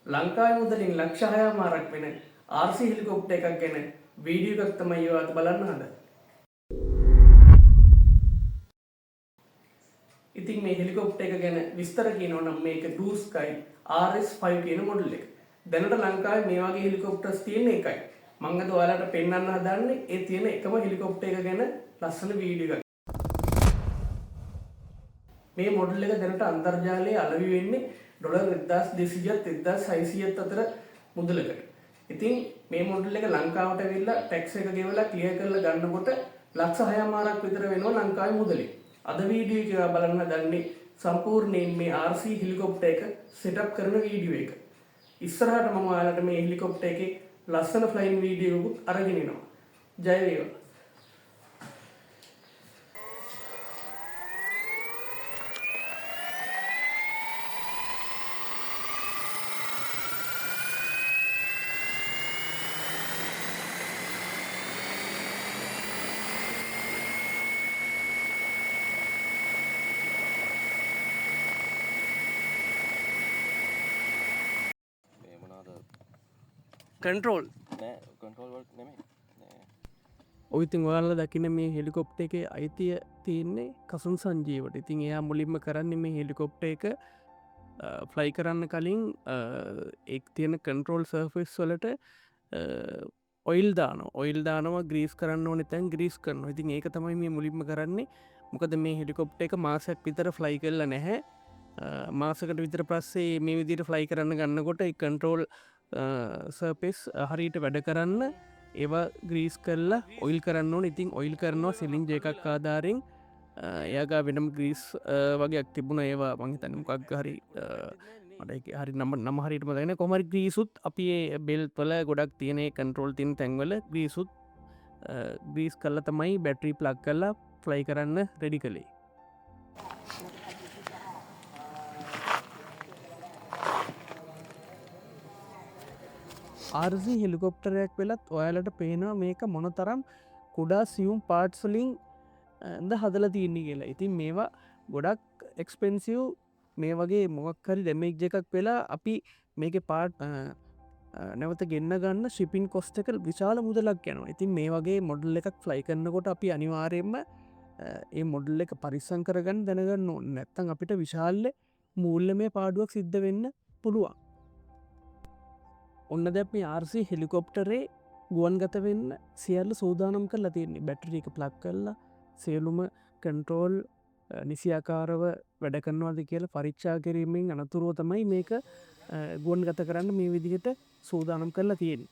ලංකාවේ මුදලින් ලක්ෂ 6මාරක් වෙන RC හෙලිකොප්ටර් එකක් ගැන වීඩියෝ එකක් තමයි ඔයාලට බලන්න හදන්නේ. ඉතින් මේ හෙලිකොප්ටර් එක ගැන විස්තර කියනවා නම් මේක Blue Sky RS5 කියන මොඩල් එක. දැනට ලංකාවේ මේ වගේ හෙලිකොප්ටර්ස් තියෙන එකයි. මම අද ඔයාලට පෙන්වන්න හදන්නේ ඒ තියෙන එකම හෙලිකොප්ටර් එක ගැන ලස්සන වීඩියෝ එකක්. මේ මොඩල් එක දැනට අන්තර්ජාලයේ අලෙවි වෙන්නේ $1200ත් 1600ත් අතර මුදලකට. ඉතින් මේ මොඩල් එක ලංකාවට ඇවිල්ලා ටැක්ස් එක ගෙවලා ක්ලියර් කරලා ගන්නකොට ලක්ෂ 6මාරක් විතර වෙනවා ලංකාවේ මුදලේ. අද වීඩියෝ එක බලන්න හදන්නේ සම්පූර්ණයෙන් මේ RC හෙලිකොප්ටර් එක සෙටප් කරන වීඩියෝ එක. ඉස්සරහට මම ඔයාලට මේ හෙලිකොප්ටර් එකේ ලස්සන ෆ්ලයින් වීඩියෝ එකක් අරගෙන එනවා. ජය වේවා. කන්ට්‍රෝල් ඔයිතින් ඔයාල දකින මේ හෙලිකොප්ට එක අයිතිය තියන්නේ කසුන් සංජීවට. ඉතින් එයා මුලින්ම කරන්න මේ හෙලිකොප්ට එක ෆ්ලයි කරන්න කලින් එක් තියෙන කන්ට්‍රෝල් සර්ෆස් වලට ඔයිල් දානවා ග්‍රීස් කරන්න ඕන තැන් ග්‍රීස් කරනවා. ඉතින් ඒක තමයි මේ මුලින්ම කරන්නේ. මොකද මේ හෙලිකොප්ට එක මාසයක් විතර ෆ්ලයි කරල නැහැ. මාසකට විතර පස්සේ මේ විදිට ෆ්ලයි කරන්න ගන්නකොට කන්ට්‍රෝල් සර්පෙස් හරිට වැඩ කරන්න ඒවා ග්‍රීස් කරලා ඔයිල් කරන්න ඕන. ඉතින් ඔයිල් කරනවා සිලින්ජ එකක් ආධාරෙන් ඒගා වෙනම් ග්‍රීස් වගේ තිබුණ ඒවා මංහි තනමකක් හරි මට හරි නම හරිටම දන කොමරි ග්‍රීසුත් අපි බෙල්පල ගොඩක් තියනෙ කන්ට්‍රෝල් තින් තැන්වල ග්‍රීසුත් ග්‍රීස් කල්ල තමයි බැට්‍රී ප්ලක් කල්ලා ෆ්ලයි කරන්න රෙඩි කළේ. RC හෙලිකොප්ටරයක් වෙලත් ඔයාලට පේනවා මේක මොන තරම් කුඩා සියුම් පාට්ස්ලිං ද හදල තියන්නේ කියලා. ඉතින් මේවා ගොඩක් එක්ස්පෙන්සිව් මේ වගේ මොක්හරි දැමෙක් එකක් වෙලා අපි මේක පාට් නැවත ගෙන්න්න ගන්න ශිපින් කොස්ට එක විශාල මුදලක් යනවා. ඉතින් මේ වගේ මොඩල් එකක් ෆ්ලයි කරන්නකොට අපි අනිවාරයෙන්ම ඒ මොඩල් එක පරිස්සං කරගන්න දැනගන්න ඕන්න. නැත්තන් අපිට විශාල්ල මූල්ල මේ පාඩුවක් සිද්ධ වෙන්න පුළුවන්. ඔන්න දැ මේ RC හෙලිකොප්ටරේ ගුවන් ගත වෙන්න සියල්ල සූදානම් කරලා තියන්නේ බැටරි එක ප්ලක් කරලා සියලුම කන්ට්‍රෝල් නිසියාකාරව වැඩ කරනවාද කියලා පරිච්ෂා කිරීමෙන් අනතුරුව තමයි මේක ගුවන් ගත කරන්න මේ විදිහට සූදානම් කරලා තියෙන.